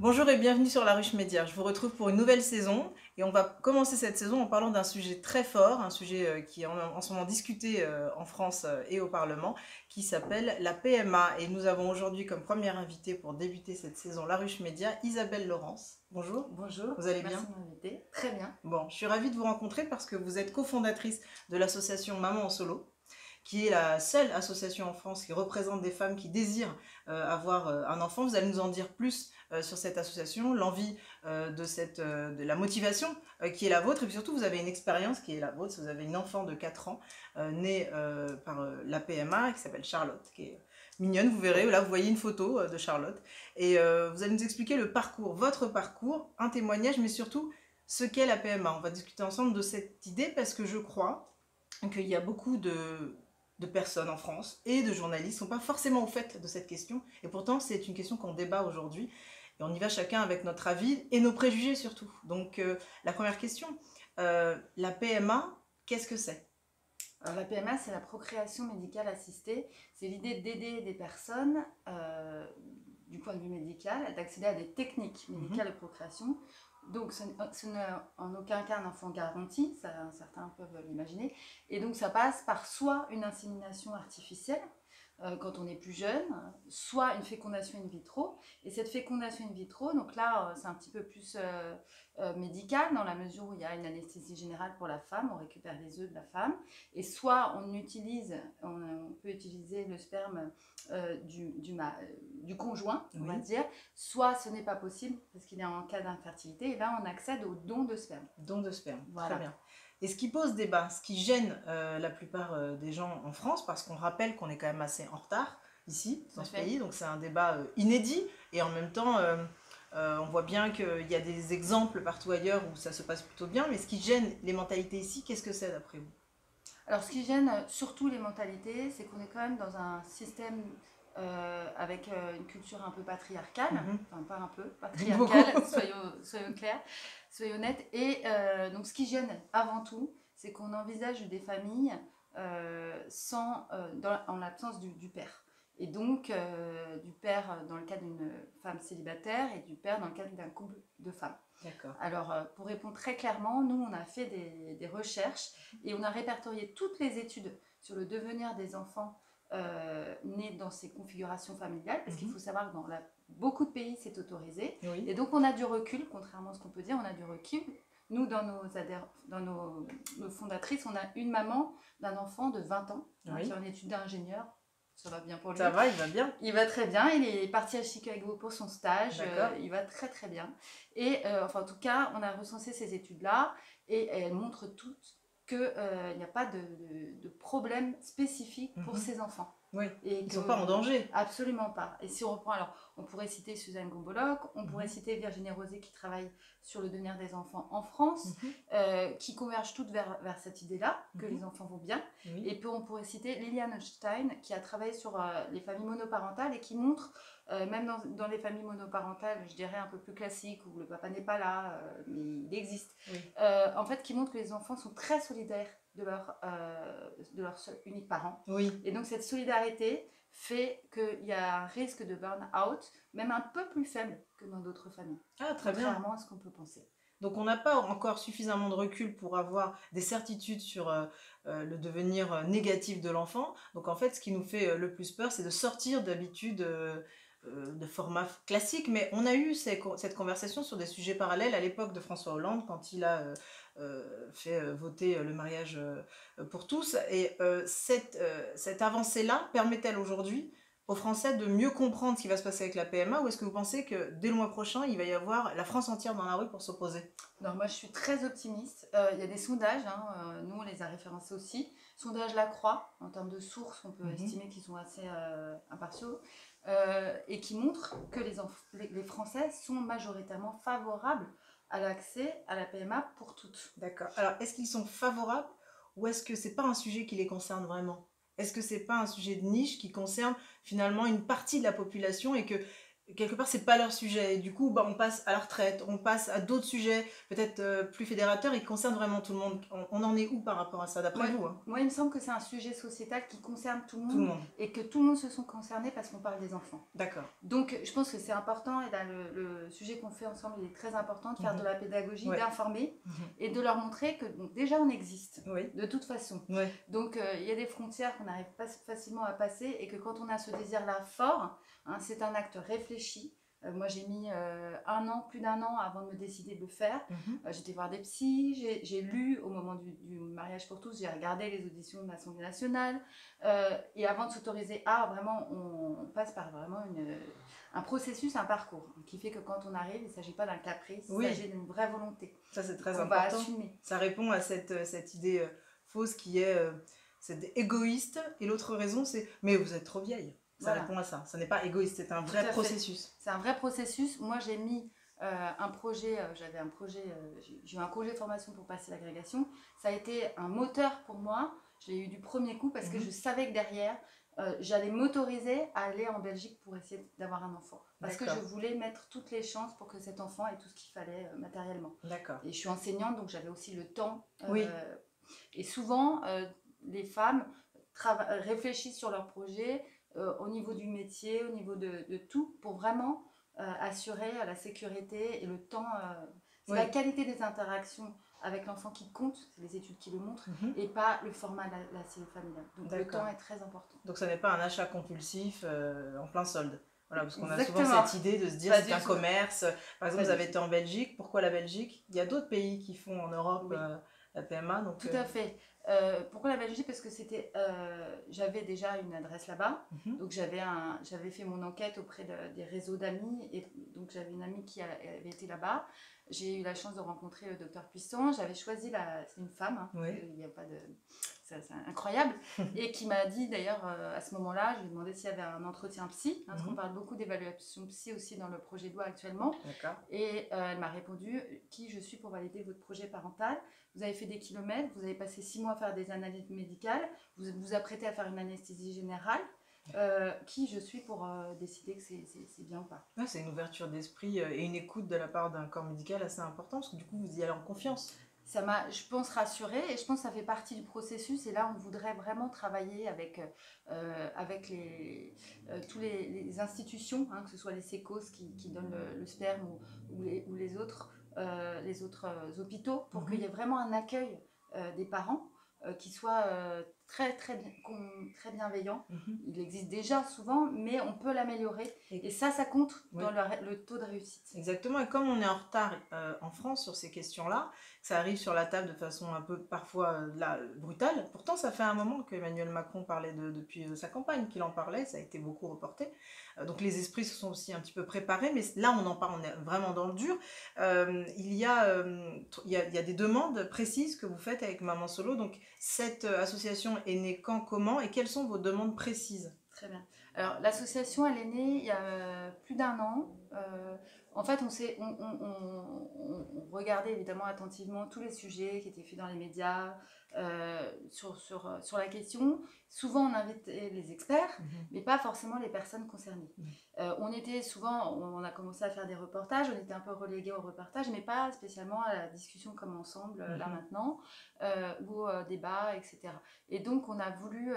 Bonjour et bienvenue sur La Ruche Média. Je vous retrouve pour une nouvelle saison et on va commencer cette saison en parlant d'un sujet très fort, un sujet qui est en ce moment discuté en France et au Parlement, qui s'appelle la PMA. Et nous avons aujourd'hui comme première invitée pour débuter cette saison La Ruche Média, Isabelle Laurence. Bonjour. Bonjour, Vous allez bien? merci de m'inviter. Très bien. Bon, je suis ravie de vous rencontrer parce que vous êtes cofondatrice de l'association Maman en Solo, qui est la seule association en France qui représente des femmes qui désirent avoir un enfant. Vous allez nous en dire plus sur cette association, l'envie de la motivation qui est la vôtre, et puis surtout vous avez une expérience qui est la vôtre. Vous avez une enfant de 4 ans née par la PMA qui s'appelle Charlotte, qui est mignonne, vous verrez, là vous voyez une photo de Charlotte, et vous allez nous expliquer le parcours, votre parcours, un témoignage, mais surtout ce qu'est la PMA. On va discuter ensemble de cette idée parce que je crois qu'il y a beaucoup de personnes en France et de journalistes ne sont pas forcément au fait de cette question. Et pourtant, c'est une question qu'on débat aujourd'hui. Et on y va chacun avec notre avis et nos préjugés surtout. Donc, la première question, la PMA, qu'est-ce que c'est? Alors, la PMA, c'est la procréation médicale assistée. C'est l'idée d'aider des personnes, du point de vue médical, d'accéder à des techniques médicales de procréation. Donc, ce n'est en aucun cas un enfant garanti, ça, certains peuvent l'imaginer. Et donc, ça passe par soit une insémination artificielle, quand on est plus jeune, soit une fécondation in vitro. Et cette fécondation in vitro, donc là, c'est un petit peu plus médical, dans la mesure où il y a une anesthésie générale pour la femme, on récupère les œufs de la femme, et soit on peut utiliser le sperme du conjoint, on va dire, soit ce n'est pas possible, parce qu'il est en cas d'infertilité, et là, on accède au don de sperme. Don de sperme, voilà. Très bien. Et ce qui pose débat, ce qui gêne la plupart des gens en France, parce qu'on rappelle qu'on est quand même assez en retard ici, dans ce pays, donc c'est un débat inédit, et en même temps, on voit bien qu'il y a des exemples partout ailleurs où ça se passe plutôt bien, mais ce qui gêne les mentalités ici, qu'est-ce que c'est d'après vous? Alors, ce qui gêne surtout les mentalités, c'est qu'on est quand même dans un système avec une culture un peu patriarcale, enfin pas un peu, patriarcale, soyons clairs, soyons honnêtes. Et donc, ce qui gêne avant tout, c'est qu'on envisage des familles en l'absence du père. Et donc, du père dans le cas d'une femme célibataire et du père dans le cas d'un couple de femmes. Alors, pour répondre très clairement, nous, on a fait des recherches et on a répertorié toutes les études sur le devenir des enfants nés dans ces configurations familiales, parce qu'il faut savoir que dans beaucoup de pays, c'est autorisé. Oui. Et donc, on a du recul, contrairement à ce qu'on peut dire, on a du recul. Nous, dans nos fondatrices, on a une maman d'un enfant de 20 ans qui est en études d'ingénieur. Ça va bien pour lui. Ça va, il va bien. Il va très bien. Il est parti à Chicago pour son stage. Il va très très bien. Et enfin, en tout cas, on a recensé ces études-là et elles montrent toutes qu'il n'y a pas de problème spécifique pour ces enfants. Oui, ils ne sont pas en danger. Absolument pas. Et si on reprend, alors, on pourrait citer Suzanne Gombolok, on pourrait citer Virginie Rosé qui travaille sur le devenir des enfants en France, qui convergent toutes vers cette idée-là, que les enfants vont bien. Et puis on pourrait citer Liliane Stein qui a travaillé sur les familles monoparentales et qui montre, même dans les familles monoparentales, je dirais un peu plus classiques, où le papa n'est pas là, mais il existe, en fait, qui montre que les enfants sont très solidaires de leur seul unique parent. Et donc cette solidarité fait qu'il y a un risque de burn-out, même un peu plus faible que dans d'autres familles. Très bien. Contrairement à ce qu'on peut penser. Donc on n'a pas encore suffisamment de recul pour avoir des certitudes sur le devenir négatif de l'enfant. Donc en fait, ce qui nous fait le plus peur, c'est de sortir d'habitude de format classique. Mais on a eu cette conversation sur des sujets parallèles à l'époque de François Hollande, quand il a fait voter le mariage pour tous. Et cette avancée-là permet-elle aujourd'hui aux Français de mieux comprendre ce qui va se passer avec la PMA, ou est-ce que vous pensez que dès le mois prochain, il va y avoir la France entière dans la rue pour s'opposer? Non, moi je suis très optimiste. Il y a des sondages, nous on les a référencés aussi. Sondage La Croix, en termes de sources, on peut estimer qu'ils sont assez impartiaux, et qui montrent que les Français sont majoritairement favorables à l'accès à la PMA pour toutes. D'accord. Alors, est-ce qu'ils sont favorables, ou est-ce que c'est pas un sujet qui les concerne vraiment? Est-ce que c'est pas un sujet de niche qui concerne finalement une partie de la population, et que quelque part, c'est pas leur sujet. Et du coup, bah, on passe à la retraite, on passe à d'autres sujets, peut-être plus fédérateurs, et qui concernent vraiment tout le monde. On en est où par rapport à ça, d'après vous, hein? Moi, il me semble que c'est un sujet sociétal qui concerne tout le Tout le monde monde. et que tout le monde se sent concerné parce qu'on parle des enfants. D'accord. Donc, je pense que c'est important, et là, le sujet qu'on fait ensemble, il est très important, de faire de la pédagogie, Ouais. d'informer et de leur montrer que donc, déjà on existe, Oui. de toute façon. Ouais. Donc, il y a des frontières qu'on n'arrive pas facilement à passer, et que quand on a ce désir-là fort, hein, c'est un acte réfléchi. Moi, j'ai mis plus d'un an avant de me décider de le faire. J'étais voir des psys, j'ai lu au moment du mariage pour tous, j'ai regardé les auditions de l'Assemblée nationale. Et avant de s'autoriser vraiment, on passe par vraiment un processus, un parcours, hein, qui fait que quand on arrive, il ne s'agit pas d'un caprice, il s'agit d'une vraie volonté. Ça, c'est très important. important. On va assumer. Ça répond à cette idée fausse qui est c'est égoïste. Et l'autre raison, c'est « mais vous êtes trop vieille ». Ça répond à ça. Ça n'est pas égoïste, c'est un vrai processus. C'est un vrai processus. Moi, j'ai mis un projet, j'ai eu un congé de formation pour passer l'agrégation. Ça a été un moteur pour moi. Je l'ai eu du premier coup parce que je savais que derrière, j'allais m'autoriser à aller en Belgique pour essayer d'avoir un enfant. Parce que je voulais mettre toutes les chances pour que cet enfant ait tout ce qu'il fallait matériellement. D'accord. Et je suis enseignante, donc j'avais aussi le temps. Et souvent, les femmes réfléchissent sur leur projet au niveau du métier, au niveau de tout, pour vraiment assurer la sécurité et le temps. C'est la qualité des interactions avec l'enfant qui compte, c'est les études qui le montrent, et pas le format de la cellule familiale. Donc le temps est très important. Donc ça n'est pas un achat compulsif en plein solde. Voilà, parce qu'on a souvent cette idée de se dire c'est un commerce. Par exemple, vous avez été en Belgique. Pourquoi la Belgique? Il y a d'autres pays qui font en Europe la PMA. Donc, tout à fait. Pourquoi la Belgique? Parce que j'avais déjà une adresse là-bas. Donc j'avais fait mon enquête auprès des réseaux d'amis. Et donc j'avais une amie qui avait été là-bas. J'ai eu la chance de rencontrer le docteur Puissant. J'avais choisi, c'est une femme, hein, il n'y a pas de... C'est incroyable. Et qui m'a dit d'ailleurs à ce moment-là, je lui ai demandé s'il y avait un entretien psy, hein, parce qu'on parle beaucoup d'évaluation psy aussi dans le projet de loi actuellement. Et elle m'a répondu: qui je suis pour valider votre projet parental? Vous avez fait des kilomètres, vous avez passé 6 mois à faire des analyses médicales, vous vous apprêtez à faire une anesthésie générale. Qui je suis pour décider que c'est bien ou pas. C'est une ouverture d'esprit et une écoute de la part d'un corps médical assez important, parce que du coup vous y allez en confiance. Ça m'a, je pense, rassurée, et je pense que ça fait partie du processus. Et là, on voudrait vraiment travailler avec toutes les institutions, hein, que ce soit les sécos qui donnent le sperme ou les autres hôpitaux, pour qu'il y ait vraiment un accueil des parents qui soit très bienveillant. Il existe déjà souvent, mais on peut l'améliorer. Et ça compte dans le taux de réussite. Exactement. Et comme on est en retard en France sur ces questions-là, ça arrive sur la table de façon un peu parfois brutale. Pourtant, ça fait un moment qu'Emmanuel Macron parlait depuis sa campagne qu'il en parlait. Ça a été beaucoup reporté. Donc les esprits se sont aussi un petit peu préparés. Mais là, on en parle, on est vraiment dans le dur. Il y a des demandes précises que vous faites avec Maman Solo. Donc cette association est née quand, comment, et quelles sont vos demandes précises? Très bien. Alors l'association, elle est née il y a plus d'un an. En fait, on regardait évidemment attentivement tous les sujets qui étaient faits dans les médias sur la question. Souvent, on invitait les experts, mais pas forcément les personnes concernées. On a commencé à faire des reportages, on était un peu relégués au reportage, mais pas spécialement à la discussion comme ensemble, là maintenant, ou au débat, etc. Et donc, on a voulu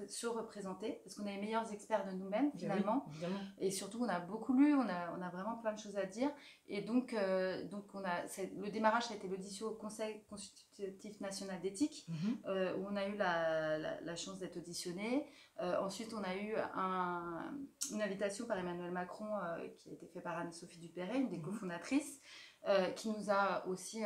se représenter, parce qu'on est les meilleurs experts de nous-mêmes, finalement. Et surtout, on a beaucoup lu, on a vraiment plein de choses à dire. Et donc le démarrage, ça a été l'audition au Conseil constitutif national d'éthique, où on a eu la chance d'être auditionné. Ensuite, on a eu une invitation par Emmanuel Macron qui a été faite par Anne-Sophie Dupéré, une des cofondatrices, qui nous a aussi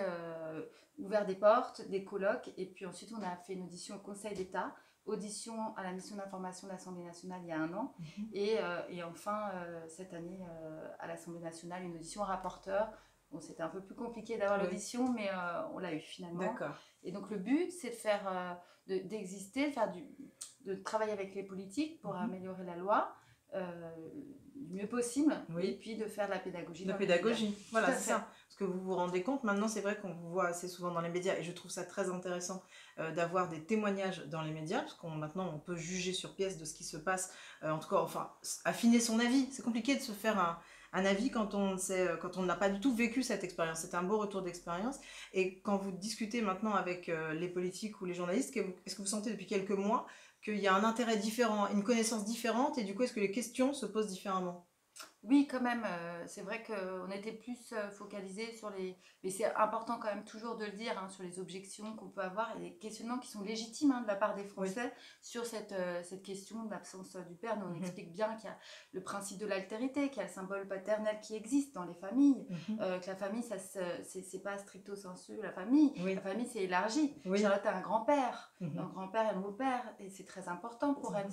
ouvert des portes, des colloques. Et puis ensuite, on a fait une audition au Conseil d'État, audition à la mission d'information de l'Assemblée nationale il y a un an, et enfin cette année à l'Assemblée nationale, une audition rapporteur. Bon, c'était un peu plus compliqué d'avoir l'audition, mais on l'a eu finalement. Et donc le but, c'est de faire d'exister, de travailler avec les politiques pour améliorer la loi, du mieux possible, Oui. et puis de faire de la pédagogie. La dans les médias. pédagogie, voilà, Tout à c'est fait. ça. Parce que vous vous rendez compte, maintenant, c'est vrai qu'on vous voit assez souvent dans les médias, et je trouve ça très intéressant d'avoir des témoignages dans les médias, parce qu'on maintenant, on peut juger sur pièce de ce qui se passe, en tout cas, enfin, affiner son avis. C'est compliqué de se faire un avis quand on quand on n'a pas du tout vécu cette expérience. C'est un beau retour d'expérience. Et quand vous discutez maintenant avec les politiques ou les journalistes, est-ce que vous sentez depuis quelques mois qu'il y a un intérêt différent, une connaissance différente, et du coup, est-ce que les questions se posent différemment? Oui, quand même, c'est vrai qu'on était plus focalisé sur les... Mais c'est important quand même toujours de le dire, hein, sur les objections qu'on peut avoir et les questionnements qui sont légitimes, hein, de la part des Oui. Français sur cette question de l'absence du père. Nous, on Mhm. explique bien qu'il y a le principe de l'altérité, qu'il y a le symbole paternel qui existe dans les familles, que la famille, c'est pas stricto sensu la famille. Oui. La famille, c'est élargi. Oui. Charlotte a un grand-père, Mhm. un grand-père et un beau-père, et c'est très important pour elle.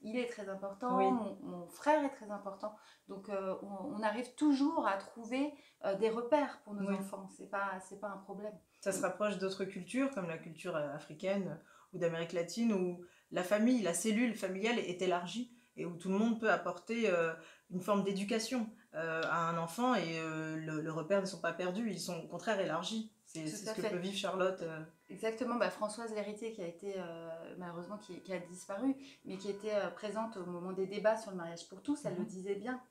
Il est très important, Oui. mon frère est très important. Donc on arrive toujours à trouver des repères pour nos Oui. enfants, c'est pas un problème. Ça se rapproche d'autres cultures, comme la culture africaine ou d'Amérique latine, où la famille, la cellule familiale est élargie, et où tout le monde peut apporter une forme d'éducation à un enfant, et le repère ne sont pas perdus, ils sont au contraire élargis. C'est Tout ce à que fait. peut vivre Charlotte. Exactement, Françoise L'Héritier qui a été malheureusement qui a disparu, mais qui était présente au moment des débats sur le mariage pour tous, elle le disait bien.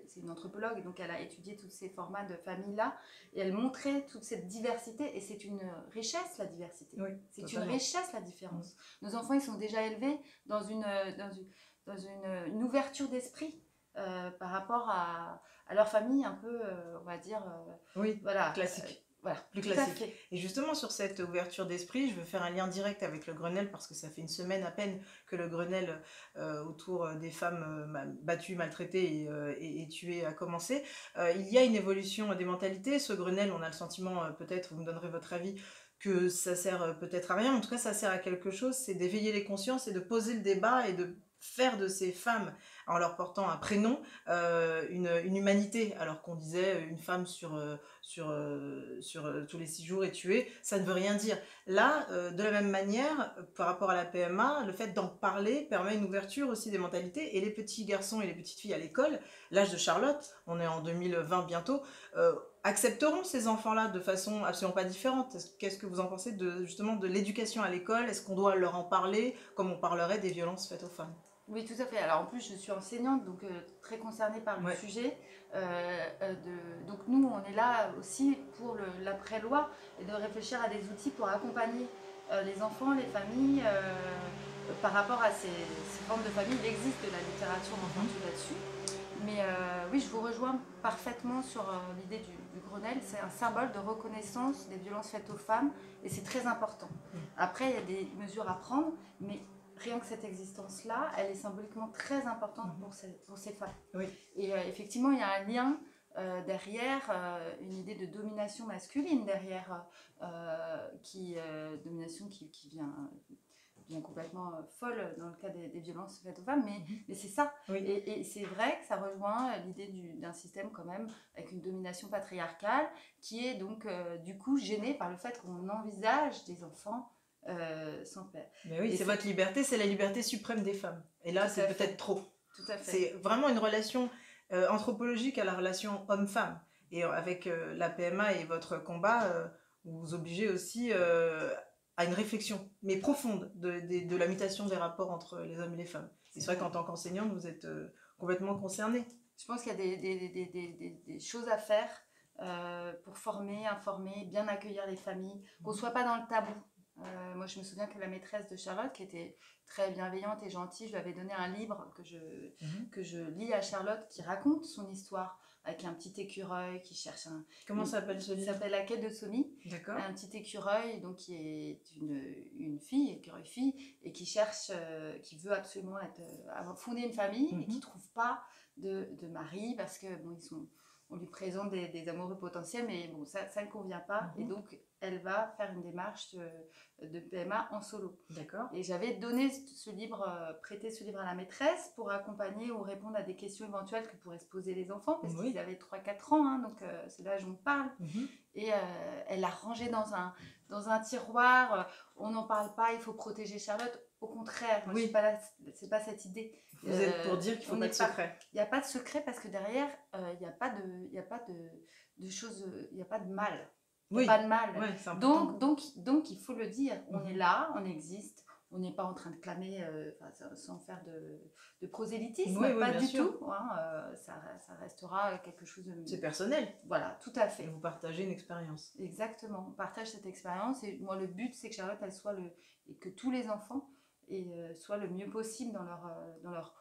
C'est une anthropologue, donc elle a étudié tous ces formats de famille-là, et elle montrait toute cette diversité, et c'est une richesse la diversité. Oui, c'est totalement. une richesse la différence. Nos enfants, ils sont déjà élevés dans une ouverture d'esprit par rapport à leur famille un peu, on va dire, oui, voilà, classique. Voilà, Plus tout à classique. fait. Et justement, sur cette ouverture d'esprit, je veux faire un lien direct avec le Grenelle, parce que ça fait une semaine à peine que le Grenelle autour des femmes battues, maltraitées et tuées a commencé. Il y a une évolution des mentalités. Ce Grenelle, on a le sentiment, peut-être, vous me donnerez votre avis, que ça sert peut-être à rien. En tout cas, ça sert à quelque chose, c'est d'éveiller les consciences et de poser le débat et de faire de ces femmes, en leur portant un prénom, une humanité, alors qu'on disait une femme sur tous les 6 jours est tuée, ça ne veut rien dire. Là, de la même manière, par rapport à la PMA, le fait d'en parler permet une ouverture aussi des mentalités, et les petits garçons et les petites filles à l'école, l'âge de Charlotte, on est en 2020 bientôt, accepteront ces enfants-là de façon absolument pas différente. Qu'est-ce que vous en pensez justement de l'éducation à l'école? Est-ce qu'on doit leur en parler comme on parlerait des violences faites aux femmes? Oui, tout à fait. Alors en plus, je suis enseignante, donc très concernée par le sujet. Donc nous, on est là aussi pour l'après-loi, et de réfléchir à des outils pour accompagner les enfants, les familles, par rapport à ces formes de famille. Il existe de la littérature enfantine là-dessus. Mais oui, je vous rejoins parfaitement sur l'idée du Grenelle. C'est un symbole de reconnaissance des violences faites aux femmes, et c'est très important. Après, il y a des mesures à prendre, mais rien que cette existence-là, elle est symboliquement très importante pour ces femmes. Oui. Et effectivement, il y a un lien derrière, une idée de domination masculine derrière, domination qui vient complètement folle dans le cas des violences faites aux femmes, mais c'est ça. Oui. Et c'est vrai que ça rejoint l'idée d'un système quand même avec une domination patriarcale qui est donc du coup gênée par le fait qu'on envisage des enfants sans père. Mais oui, c'est votre liberté, c'est la liberté suprême des femmes. Et là, c'est peut-être trop. Tout à fait. C'est vraiment une relation anthropologique à la relation homme-femme. Et avec la PMA et votre combat, vous vous obligez aussi à une réflexion, mais profonde, de la mutation des rapports entre les hommes et les femmes. Et c'est vrai qu'en tant qu'enseignante, vous êtes complètement concernée. Je pense qu'il y a des choses à faire pour former, informer, bien accueillir les familles, qu'on ne soit pas dans le tabou. Moi, je me souviens que la maîtresse de Charlotte, qui était très bienveillante et gentille, je lui avais donné un livre que je lis à Charlotte, qui raconte son histoire, avec un petit écureuil qui cherche un... Comment s'appelle ce livre? Ça s'appelle La quête de Somi. D'accord. Un petit écureuil, donc, qui est une fille, écureuil-fille, et qui cherche, qui veut absolument fonder une famille, et qui ne trouve pas de mari, parce que bon, on lui présente des amoureux potentiels, mais bon, ça ne convient pas. Et donc, elle va faire une démarche de PMA en solo. D'accord. Et j'avais donné prêté ce livre à la maîtresse pour accompagner ou répondre à des questions éventuelles que pourraient se poser les enfants, parce qu'ils avaient 3-4 ans, hein, donc c'est l'âge où on parle. Et elle l'a rangé dans dans un tiroir, on n'en parle pas, il faut protéger Charlotte. Au contraire, moi, Oui. c'est pas cette idée. Vous êtes pour dire qu'il faut pas de secret. Il n'y a pas de secret parce que derrière, il n'y a pas de choses, il n'y a pas de mal. Il n'y a pas de mal. Ouais, c'est important. Donc, il faut le dire. On est là, on existe. On n'est pas en train de clamer, sans faire de prosélytisme, pas du tout. Hein, ça restera quelque chose de... C'est personnel. Voilà, tout à fait. Et vous partagez une expérience. Exactement, on partage cette expérience. Et moi, le but, c'est que Charlotte, elle soit et que tous les enfants soient le mieux possible dans leur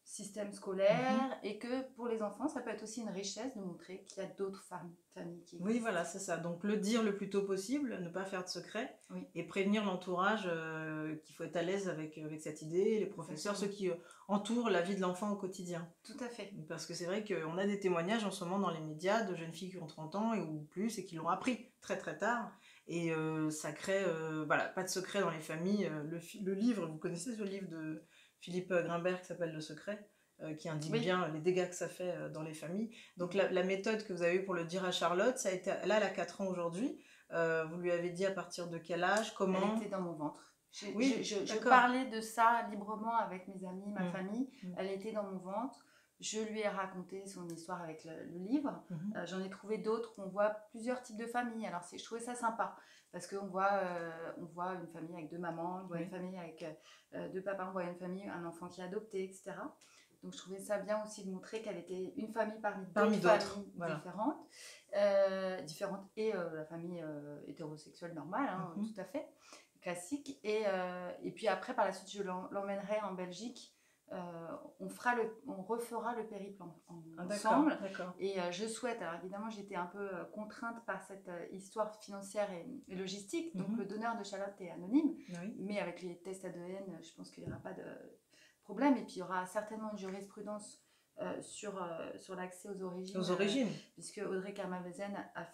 système scolaire, et que pour les enfants, ça peut être aussi une richesse de montrer qu'il y a d'autres familles qui existent. Oui, voilà, c'est ça. Donc le dire le plus tôt possible, ne pas faire de secret, et prévenir l'entourage qu'il faut être à l'aise avec cette idée, les professeurs, ceux qui entourent la vie de l'enfant au quotidien. Tout à fait. Parce que c'est vrai qu'on a des témoignages en ce moment dans les médias de jeunes filles qui ont 30 ans ou plus et qui l'ont appris très très tard. Et ça crée, voilà, pas de secret dans les familles. Le livre, vous connaissez ce livre de Philippe Grimbert qui s'appelle Le Secret, qui indique bien les dégâts que ça fait dans les familles. Donc la méthode que vous avez eue pour le dire à Charlotte, ça a été, là elle a 4 ans aujourd'hui, vous lui avez dit à partir de quel âge, comment? Elle était dans mon ventre. Je parlais de ça librement avec mes amis, ma famille. Elle était dans mon ventre. Je lui ai raconté son histoire avec le livre. J'en ai trouvé d'autres. On voit plusieurs types de familles. Alors je trouvais ça sympa parce qu'on voit une famille avec 2 mamans, on voit une famille avec 2 papas, on voit une famille, un enfant qui est adopté, etc. Donc je trouvais ça bien aussi de montrer qu'elle était une famille parmi d'autres familles différentes, et la famille hétérosexuelle normale, hein, tout à fait classique. Et puis après, par la suite, je l'emmènerai en Belgique. On refera le périple ensemble. Et je souhaite, alors évidemment j'étais un peu contrainte par cette histoire financière et logistique, donc le donneur de Charlotte est anonyme, mais avec les tests ADN, je pense qu'il n'y aura pas de problème. Et puis il y aura certainement une jurisprudence sur l'accès aux origines, puisque Audrey Karmavezen a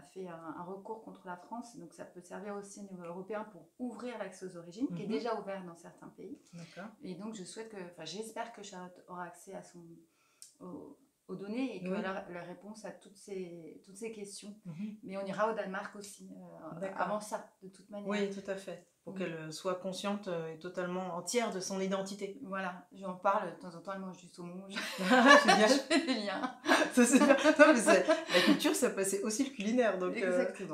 fait un recours contre la France, donc ça peut servir aussi au niveau européen pour ouvrir l'accès aux origines, qui est déjà ouvert dans certains pays. Et donc j'espère que Charlotte aura accès à aux données et qu'elle aura la réponse à toutes ces questions. Mais on ira au Danemark aussi, avant ça, de toute manière. Oui, tout à fait. Pour qu'elle soit consciente et totalement entière de son identité. Voilà, j'en parle de temps en temps, elle mange du saumon, je fais des liens. Ça, c'est bien. Non, mais la culture, c'est aussi le culinaire, donc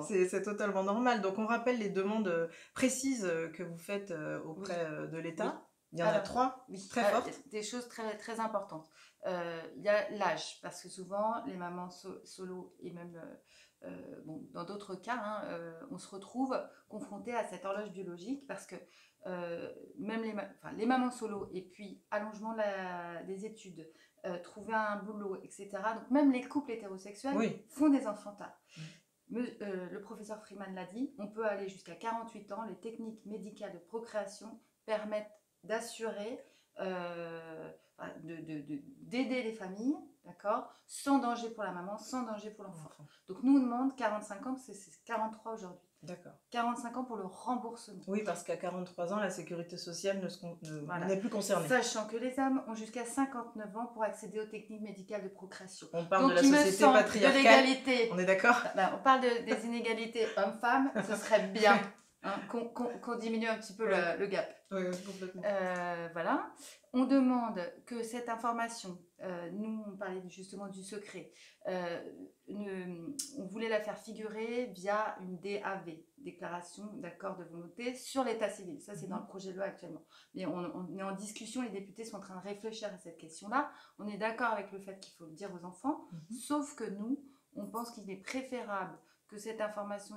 c'est totalement normal. Donc on rappelle les demandes précises que vous faites auprès de l'État. Il y en a 3, très fortes. Des choses très, très importantes. Il y a l'âge, parce que souvent les mamans solo et même dans d'autres cas, on se retrouve confronté à cette horloge biologique, parce que même les mamans solo, et puis allongement des études, trouver un boulot, etc. Donc même les couples hétérosexuels font des enfants tard. Le professeur Freeman l'a dit, on peut aller jusqu'à 48 ans. Les techniques médicales de procréation permettent d'assurer, d'aider les familles, d'accord, sans danger pour la maman, sans danger pour l'enfant. Donc nous, on demande 45 ans, parce que c'est 43 aujourd'hui. D'accord. 45 ans pour le remboursement. Oui, parce qu'à 43 ans, la sécurité sociale n'est plus concernée. Sachant que les hommes ont jusqu'à 59 ans pour accéder aux techniques médicales de procréation. On parle de la société patriarcale. On est d'accord ? On parle des inégalités hommes-femmes, ce serait bien. Qu'on diminue un petit peu le gap. Oui, complètement. Voilà. On demande que cette information, nous on parlait justement du secret, on voulait la faire figurer via une DAV, déclaration d'accord de volonté, sur l'état civil. Ça c'est dans le projet de loi actuellement. Mais on est en discussion, les députés sont en train de réfléchir à cette question-là. On est d'accord avec le fait qu'il faut le dire aux enfants, sauf que nous, on pense qu'il est préférable que cette information,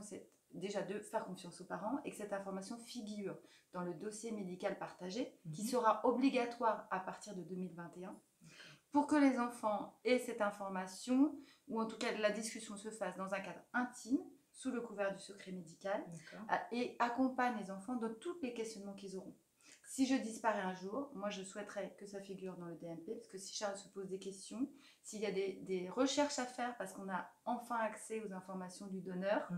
déjà de faire confiance aux parents, et que cette information figure dans le dossier médical partagé, qui sera obligatoire à partir de 2021, pour que les enfants aient cette information, ou en tout cas la discussion se fasse dans un cadre intime, sous le couvert du secret médical, et accompagne les enfants dans tous les questionnements qu'ils auront. Si je disparais un jour, moi je souhaiterais que ça figure dans le DMP, parce que si Charles se pose des questions, s'il y a des recherches à faire, parce qu'on a enfin accès aux informations du donneur,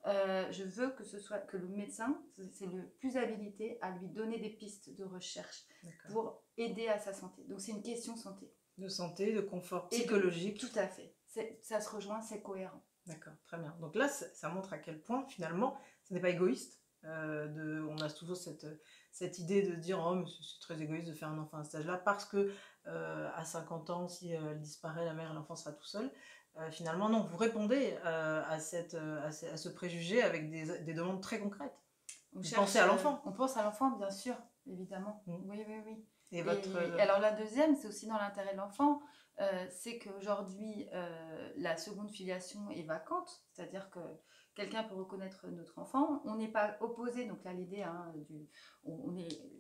je veux que le médecin, c'est le plus habilité à lui donner des pistes de recherche pour aider à sa santé. Donc c'est une question santé. De santé, de confort psychologique. Tout à fait. Ça se rejoint, c'est cohérent. D'accord, très bien. Donc là, ça montre à quel point, finalement, ce n'est pas égoïste. On a toujours cette idée de dire oh mais c'est très égoïste de faire un enfant à cet âge-là parce que à 50 ans si elle disparaît la mère et l'enfant sera tout seul. Finalement non, vous répondez à ce préjugé avec des demandes très concrètes. Vous pensez à l'enfant. On pense à l'enfant bien sûr, évidemment. Oui. Et alors la deuxième, c'est aussi dans l'intérêt de l'enfant, c'est qu'aujourd'hui la seconde filiation est vacante, c'est-à-dire que quelqu'un peut reconnaître notre enfant, on n'est pas opposé, donc là l'idée,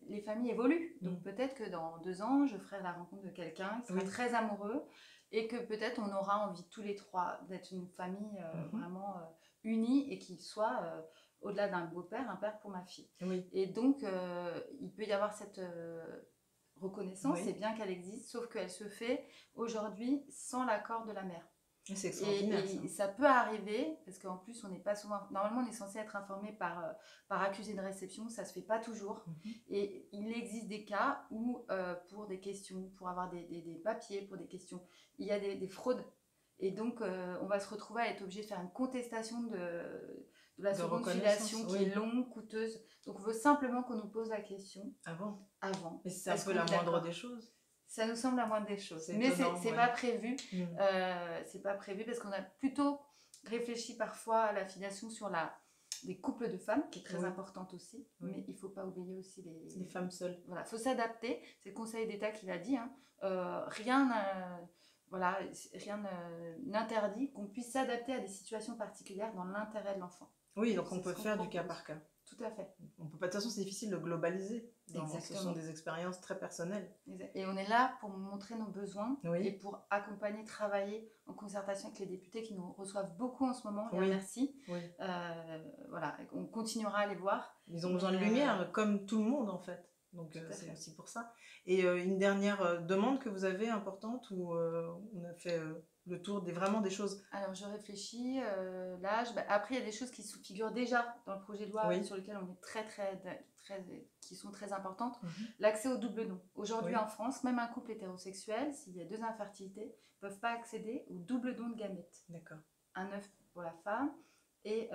les familles évoluent, donc peut-être que dans 2 ans, je ferai la rencontre de quelqu'un qui sera très amoureux, et que peut-être on aura envie tous les trois d'être une famille vraiment unie, et qui soit, au-delà d'un beau-père, un père pour ma fille. Et donc, il peut y avoir cette reconnaissance, c'est bien qu'elle existe, sauf qu'elle se fait aujourd'hui sans l'accord de la mère. C'est extraordinaire. Et ça peut arriver, parce qu'en plus, on n'est pas souvent. Normalement, on est censé être informé par accusé de réception, ça se fait pas toujours. Et il existe des cas où, pour des questions, pour avoir des papiers, pour des questions, il y a des fraudes. Et donc, on va se retrouver à être obligé de faire une contestation de la seconde filiation qui est longue, coûteuse. Donc, on veut simplement qu'on nous pose la question avant. Mais c'est un peu la moindre des choses. Ça nous semble la moindre des choses. Mais c'est pas prévu. C'est pas prévu parce qu'on a plutôt réfléchi parfois à la filiation sur des couples de femmes, qui est très importante aussi. Mais il ne faut pas oublier aussi les femmes seules. Voilà, il faut s'adapter. C'est le Conseil d'État qui l'a dit. Rien n'interdit qu'on puisse s'adapter à des situations particulières dans l'intérêt de l'enfant. Oui, donc on peut faire du cas par cas. Tout à fait. On peut pas, de toute façon, c'est difficile de globaliser. Ce sont des expériences très personnelles. Et on est là pour montrer nos besoins et pour accompagner, travailler en concertation avec les députés qui nous reçoivent beaucoup en ce moment. On les remercie. Voilà, on continuera à les voir. Ils ont besoin de lumière, comme tout le monde en fait. Donc c'est aussi pour ça. Et une dernière demande que vous avez importante, où on a fait le tour vraiment des choses. Alors je réfléchis, l'âge. Après il y a des choses qui figurent déjà dans le projet de loi sur lesquelles on est qui sont très importantes. L'accès au double don. Aujourd'hui en France, même un couple hétérosexuel, s'il y a 2 infertilités, ne peuvent pas accéder au double don de gamètes. D'accord. Un œuf pour la femme et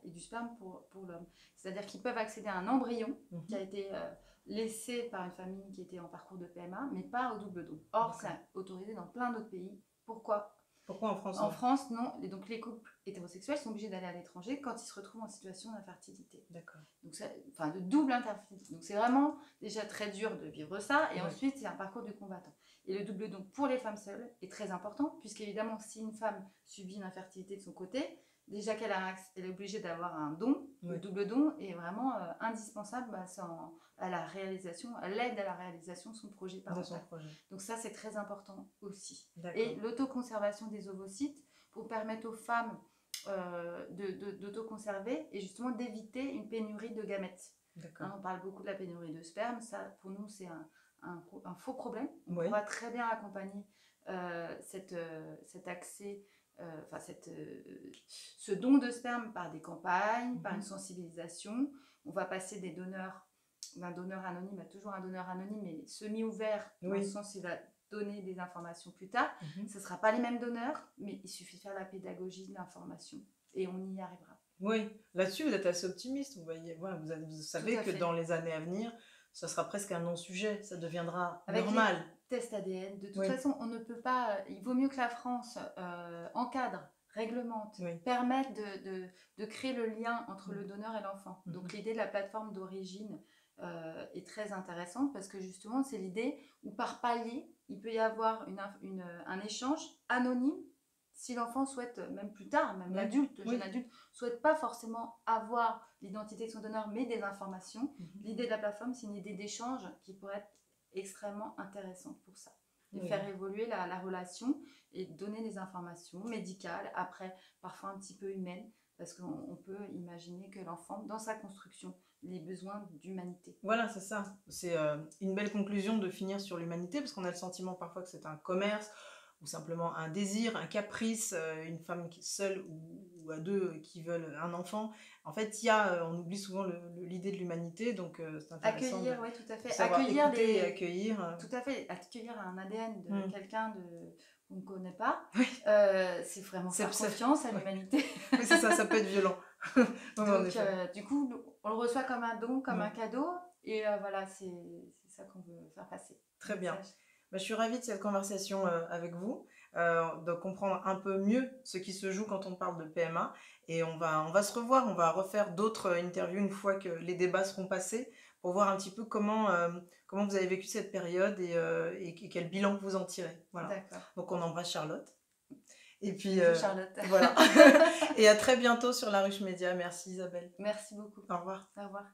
du sperme pour l'homme. C'est-à-dire qu'ils peuvent accéder à un embryon qui a été laissé par une famille qui était en parcours de PMA, mais pas au double don. Or, c'est autorisé dans plein d'autres pays. Pourquoi en France? En France, non. Et donc, les couples hétérosexuels sont obligés d'aller à l'étranger quand ils se retrouvent en situation d'infertilité. D'accord. Donc, de double infertilité. Donc, c'est vraiment déjà très dur de vivre ça. Et ensuite, c'est un parcours du combattant. Et le double don pour les femmes seules est très important, puisqu'évidemment, si une femme subit une infertilité de son côté, déjà qu'elle est obligée d'avoir un don, le double don est vraiment indispensable à la réalisation, à l'aide à la réalisation de son projet parental. Donc ça, c'est très important aussi. Et l'autoconservation des ovocytes pour permettre aux femmes d'autoconserver et justement d'éviter une pénurie de gamètes. On parle beaucoup de la pénurie de sperme, ça pour nous c'est un faux problème. On va très bien accompagner cet accès, ce don de sperme par des campagnes, par une sensibilisation. On va passer d'un donneur anonyme à toujours un donneur anonyme, mais semi-ouvert, dans le sens où il va donner des informations plus tard. Ce ne sera pas les mêmes donneurs, mais il suffit de faire la pédagogie de l'information et on y arrivera. Oui, là-dessus vous êtes assez optimiste. Vous voyez, vous savez que dans les années à venir, ça sera presque un non-sujet, ça deviendra normal. Avec les tests ADN, de toute façon, on ne peut pas. Il vaut mieux que la France encadre, réglemente, permette de créer le lien entre le donneur et l'enfant. Donc l'idée de la plateforme d'origine est très intéressante parce que justement, c'est l'idée où par palier, il peut y avoir un échange anonyme. Si l'enfant souhaite, même plus tard, même l'adulte, le jeune adulte, souhaite pas forcément avoir l'identité de son donneur, mais des informations, l'idée de la plateforme, c'est une idée d'échange qui pourrait être extrêmement intéressante pour ça. De faire évoluer la relation et donner des informations médicales, après, parfois un petit peu humaines, parce qu'on peut imaginer que l'enfant, dans sa construction, ait besoin d'humanité. Voilà, c'est ça. C'est une belle conclusion de finir sur l'humanité, parce qu'on a le sentiment parfois que c'est un commerce, ou simplement un désir, un caprice, une femme seule ou à 2 qui veulent un enfant. En fait, on oublie souvent l'idée de l'humanité, donc c'est intéressant. Accueillir, oui, tout à fait. Accueillir. Tout à fait. Accueillir un ADN de quelqu'un qu'on ne connaît pas, c'est vraiment faire confiance à l'humanité. Oui, c'est ça, ça peut être violent. Oui, en Donc, effet. du coup, on le reçoit comme un don, comme un Mm. cadeau. Et voilà, c'est ça qu'on veut faire passer. Très Le bien. message. Bah, je suis ravie de cette conversation avec vous, de comprendre un peu mieux ce qui se joue quand on parle de PMA. Et on va se revoir, on va refaire d'autres interviews une fois que les débats seront passés pour voir un petit peu comment vous avez vécu cette période et quel bilan vous en tirez. Voilà. D'accord. Donc on embrasse Charlotte. Et puis Bisous, Charlotte. voilà. Et à très bientôt sur La Ruche Média. Merci Isabelle. Merci beaucoup. Au revoir. Au revoir.